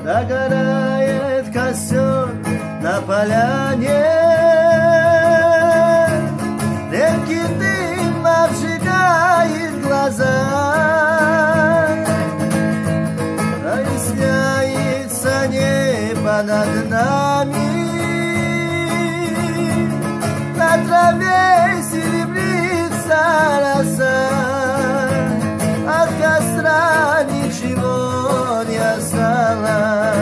Догорает костер на поляне, легкий дым обжигает глаза, проясняется небо над нами, на траве серебрится роса, от костра ничего не осталось,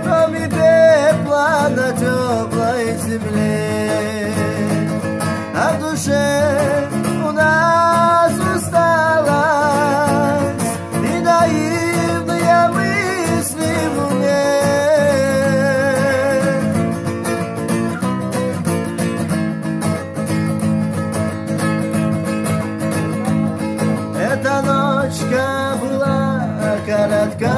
кроме пепла на теплой земле. А в душе у нас усталость и наивные мысли в уме. Эта ночка была коротка,